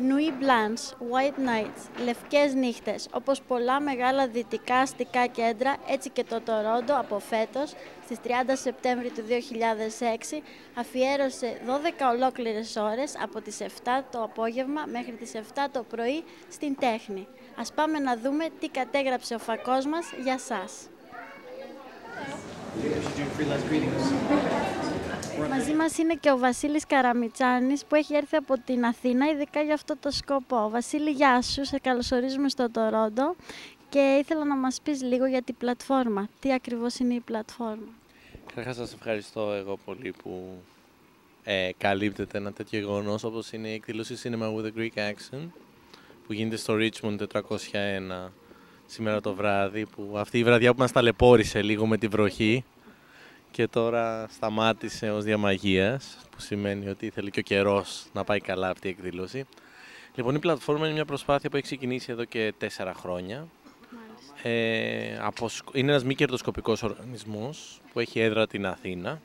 Nuit Blanche, White Nights, λευκές νύχτες, όπως πολλά μεγάλα δυτικά αστικά κέντρα, έτσι και το Τορόντο από φέτος, στις 30 Σεπτέμβρη του 2006, αφιέρωσε 12 ολόκληρες ώρες από τις 7 το απόγευμα μέχρι τις 7 το πρωί στην τέχνη. Ας πάμε να δούμε τι κατέγραψε ο φακός μας για σας. Μαζί μας είναι και ο Βασίλης Καραμιτσάνης που έχει έρθει από την Αθήνα ειδικά για αυτό το σκοπό. Βασίλη, γεια σου, σε καλωσορίζουμε στο Τορόντο και ήθελα να μας πεις λίγο για την πλατφόρμα. Τι ακριβώς είναι η πλατφόρμα? Καταρχάς σας ευχαριστώ εγώ πολύ που καλύπτεται ένα τέτοιο γεγονός όπως είναι η εκδήλωση Cinema with a Greek Accent που γίνεται στο Richmond 401 σήμερα το βράδυ, που αυτή η βραδιά που μας ταλαιπώρησε λίγο με τη βροχή και τώρα σταμάτησε ως διαμαγείας, που σημαίνει ότι ήθελε και ο καιρός να πάει καλά αυτή η εκδήλωση. Λοιπόν, η πλατφόρμα είναι μια προσπάθεια που έχει ξεκινήσει εδώ και 4 χρόνια. Είναι ένας μη κερδοσκοπικός οργανισμός που έχει έδρα την Αθήνα,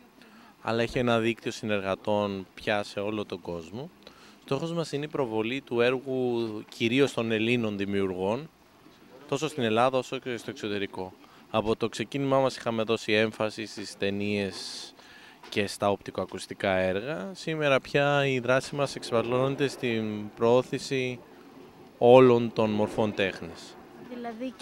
αλλά έχει ένα δίκτυο συνεργατών πια σε όλο τον κόσμο. Στόχος μας είναι η προβολή του έργου κυρίως των Ελλήνων δημιουργών, τόσο στην Ελλάδα όσο και στο εξωτερικό. Από το ξεκίνημά μας είχαμε δώσει έμφαση στις ταινίες και στα οπτικοακουστικά έργα. Σήμερα πια η δράση μας εξυπηρετώνεται στην προώθηση όλων των μορφών τέχνης. Δηλαδή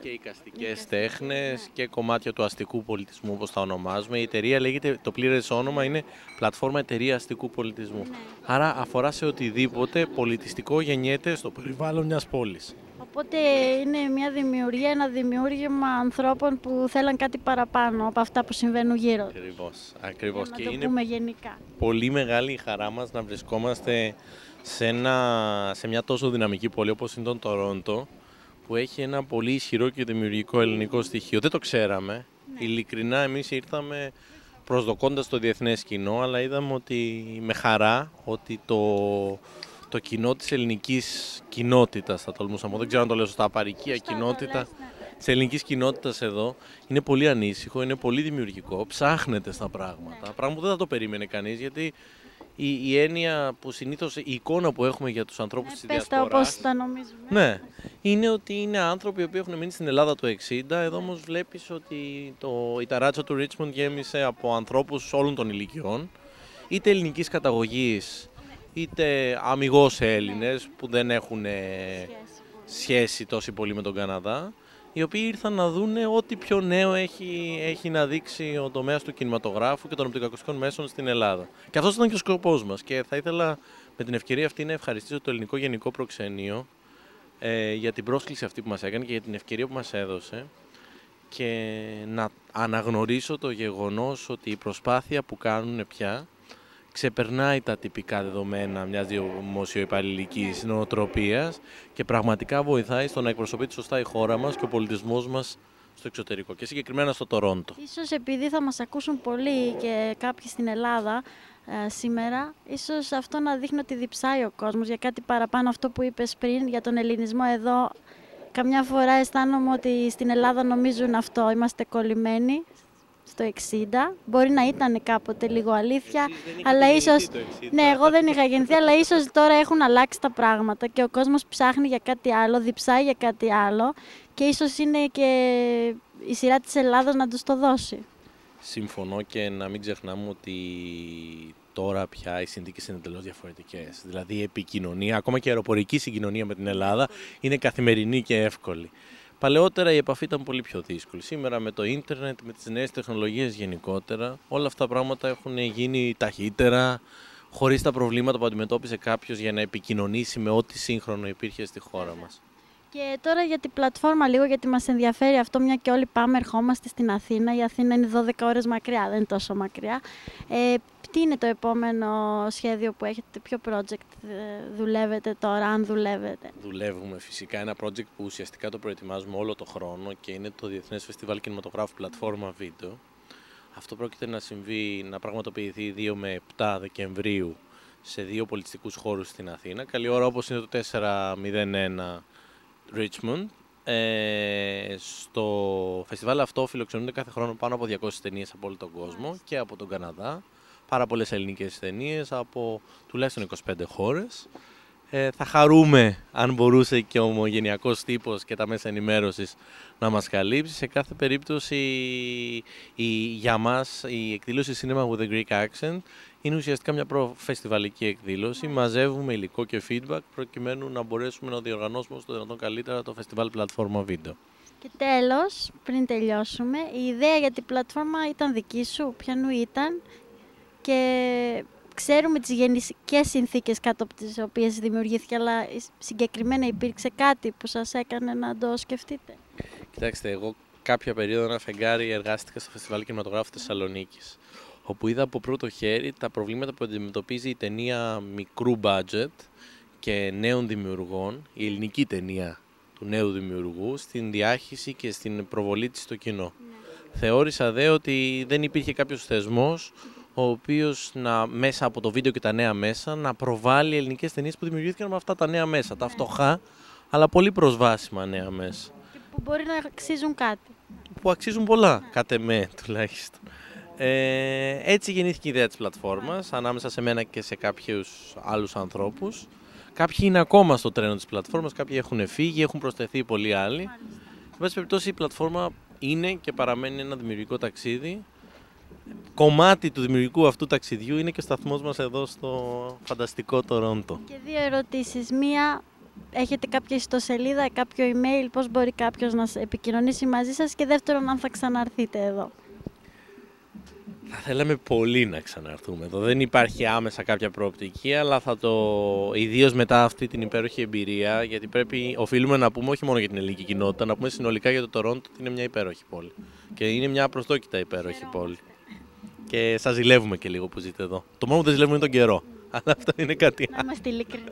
και εικαστικές τέχνες και κομμάτια του αστικού πολιτισμού, όπως τα ονομάζουμε. Η εταιρεία λέγεται, το πλήρες όνομα είναι Πλατφόρμα Εταιρεία Αστικού Πολιτισμού. Ναι. Άρα αφορά σε οτιδήποτε πολιτιστικό γεννιέται στο περιβάλλον μιας πόλης. Οπότε είναι μια δημιουργία, ένα δημιούργημα ανθρώπων που θέλαν κάτι παραπάνω από αυτά που συμβαίνουν γύρω. Ακριβώς. Και να το πούμε γενικά. Πολύ μεγάλη η χαρά μας να βρισκόμαστε σε μια τόσο δυναμική πόλη όπως είναι το Τορόντο, που έχει ένα πολύ ισχυρό και δημιουργικό ελληνικό στοιχείο. Δεν το ξέραμε. Ναι. Ειλικρινά εμείς ήρθαμε προσδοκώντας το διεθνές κοινό, αλλά είδαμε ότι με χαρά ότι το κοινό της ελληνικής κοινότητας, θα τολμούσα να πω, δεν ξέρω αν το λέω σωστά, απαρικία κοινότητα της ελληνικής κοινότητας εδώ, είναι πολύ ανήσυχο, είναι πολύ δημιουργικό, ψάχνεται στα πράγματα. Ναι. Πράγμα που δεν θα το περίμενε κανείς, γιατί η έννοια που συνήθως, η εικόνα που έχουμε για τους ανθρώπους της διασποράς, όπως τα νομίζουμε. Ναι, είναι ότι είναι άνθρωποι που έχουν μείνει στην Ελλάδα το 1960, εδώ όμως βλέπεις ότι η ταράτσα του Richmond γέμισε από ανθρώπους όλων των ηλικιών, είτε ελληνικής καταγωγής, είτε αμιγώς Έλληνες που δεν έχουν σχέση τόσο πολύ με τον Καναδά, οι οποίοι ήρθαν να δούνε ό,τι πιο νέο έχει να δείξει ο τομέας του κινηματογράφου και των οπτικοακουστικών μέσων στην Ελλάδα. Και αυτός ήταν και ο σκοπός μας. Και θα ήθελα με την ευκαιρία αυτή να ευχαριστήσω το Ελληνικό Γενικό Προξενείο για την πρόσκληση αυτή που μας έκανε και για την ευκαιρία που μας έδωσε και να αναγνωρίσω το γεγονός ότι η προσπάθεια που κάνουν πια ξεπερνάει τα τυπικά δεδομένα μιας δημοσιοϊπαλληλικής νοοτροπίας και πραγματικά βοηθάει στο να εκπροσωπείται σωστά η χώρα μας και ο πολιτισμός μας στο εξωτερικό και συγκεκριμένα στο Τορόντο. Ίσως επειδή θα μας ακούσουν πολλοί και κάποιοι στην Ελλάδα σήμερα, ίσως αυτό να δείχνει ότι διψάει ο κόσμος για κάτι παραπάνω, αυτό που είπες πριν για τον ελληνισμό εδώ. Καμιά φορά αισθάνομαι ότι στην Ελλάδα νομίζουν αυτό, είμαστε κολλημένοι στο 60, μπορεί να ήταν κάποτε λίγο αλήθεια, αλλά ίσως, ναι, εγώ δεν είχα γεννηθεί, αλλά ίσως τώρα έχουν αλλάξει τα πράγματα και ο κόσμος ψάχνει για κάτι άλλο, διψάει για κάτι άλλο και ίσως είναι και η σειρά της Ελλάδας να τους το δώσει. Συμφωνώ και να μην ξεχνάμε ότι τώρα πια οι συνθήκες είναι εντελώς διαφορετικές. Δηλαδή η επικοινωνία, ακόμα και η αεροπορική συγκοινωνία με την Ελλάδα είναι καθημερινή και εύκολη. Παλαιότερα η επαφή ήταν πολύ πιο δύσκολη. Σήμερα με το ίντερνετ, με τις νέες τεχνολογίες γενικότερα, όλα αυτά τα πράγματα έχουν γίνει ταχύτερα, χωρίς τα προβλήματα που αντιμετώπιζε κάποιος για να επικοινωνήσει με ό,τι σύγχρονο υπήρχε στη χώρα μας. Και τώρα για την πλατφόρμα λίγο, γιατί μας ενδιαφέρει αυτό, μια και όλοι πάμε, ερχόμαστε στην Αθήνα. Η Αθήνα είναι 12 ώρες μακριά, δεν είναι τόσο μακριά. Τι είναι το επόμενο σχέδιο που έχετε, ποιο project δουλεύετε τώρα, αν δουλεύετε? Δουλεύουμε φυσικά ένα project που ουσιαστικά το προετοιμάζουμε όλο το χρόνο και είναι το Διεθνές Φεστιβάλ Κινηματογράφου Πλατφόρμα Βίντεο. Αυτό πρόκειται να πραγματοποιηθεί 2 με 7 Δεκεμβρίου σε 2 πολιτιστικούς χώρους στην Αθήνα. Καλή ώρα όπως είναι το 401 Richmond. Στο φεστιβάλ αυτό φιλοξενούνται κάθε χρόνο πάνω από 200 ταινίες από όλο τον κόσμο και από τον Καναδά. Πάρα πολλές ελληνικές ταινίες από τουλάχιστον 25 χώρες. Θα χαρούμε αν μπορούσε και ο ομογενειακός τύπος και τα μέσα ενημέρωσης να μας καλύψει. Σε κάθε περίπτωση για μας η εκδήλωση Cinema with a Greek Accent είναι ουσιαστικά μια προφεστιβαλική εκδήλωση. Μαζεύουμε υλικό και feedback προκειμένου να μπορέσουμε να διοργανώσουμε όσο το δυνατόν καλύτερα το φεστιβάλ Πλατφόρμα Βίντεο. Και τέλος, πριν τελειώσουμε, η ιδέα για την πλατφόρμα ήταν δική σου, ποιανού ήταν? Και ξέρουμε τις γενικές συνθήκες κάτω από τις οποίες δημιουργήθηκε, αλλά συγκεκριμένα υπήρξε κάτι που σας έκανε να το σκεφτείτε? Κοιτάξτε, εγώ κάποια περίοδο ένα φεγγάρι εργάστηκα στο Φεστιβάλ Κινηματογράφου Θεσσαλονίκης, όπου είδα από πρώτο χέρι τα προβλήματα που αντιμετωπίζει η ταινία μικρού budget και νέων δημιουργών, η ελληνική ταινία του νέου δημιουργού, στην διάχυση και στην προβολή της στο κοινό. Θεώρησα δε ότι δεν υπήρχε κάποιος θεσμός ο οποίος μέσα από το βίντεο και τα νέα μέσα να προβάλλει ελληνικές ταινίες που δημιουργήθηκαν με αυτά τα νέα μέσα, τα φτωχά αλλά πολύ προσβάσιμα νέα μέσα. Και που μπορεί να αξίζουν κάτι. Που αξίζουν πολλά, κατ' εμέ τουλάχιστον. Έτσι γεννήθηκε η ιδέα της πλατφόρμας, ανάμεσα σε μένα και σε κάποιους άλλους ανθρώπους. Κάποιοι είναι ακόμα στο τρένο της πλατφόρμας, κάποιοι έχουν φύγει, έχουν προσθεθεί πολλοί άλλοι. Εν πάση περιπτώσει, η πλατφόρμα είναι και παραμένει ένα δημιουργικό ταξίδι. Κομμάτι του δημιουργικού αυτού ταξιδιού είναι και ο σταθμός μας εδώ στο φανταστικό Τορόντο. Και 2 ερωτήσεις. Μία, έχετε κάποια ιστοσελίδα, κάποιο email, πώς μπορεί κάποιος να επικοινωνήσει μαζί σας? Και δεύτερον, αν θα ξαναρθείτε εδώ? Θα θέλαμε πολύ να ξαναρθούμε εδώ. Δεν υπάρχει άμεσα κάποια προοπτική, αλλά ιδίως μετά αυτή την υπέροχη εμπειρία, γιατί οφείλουμε να πούμε όχι μόνο για την ελληνική κοινότητα, να πούμε συνολικά για το Τορόντο ότι είναι μια υπέροχη πόλη. Και είναι μια απροσδόκητα υπέροχη πόλη. Και σας ζηλεύουμε και λίγο που ζείτε εδώ. Το μόνο που δεν ζηλεύουμε είναι τον καιρό. Αλλά αυτό είναι κάτι άλλο. Να είμαστε ειλικρινείς.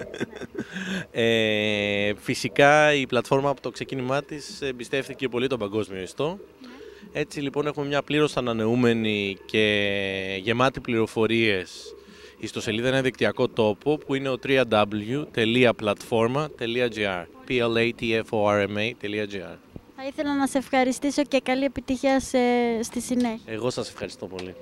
Φυσικά η πλατφόρμα από το ξεκίνημά της εμπιστεύτηκε πολύ τον παγκόσμιο ιστό. Έτσι λοιπόν έχουμε μια πλήρως ανανεούμενη και γεμάτη πληροφορίες ιστοσελίδα, ένα δικτυακό τόπο που είναι ο www.platforma.gr platforma.gr. Θα ήθελα να σε ευχαριστήσω και καλή επιτυχία στη συνέχεια. Εγώ σας ευχαριστώ πολύ.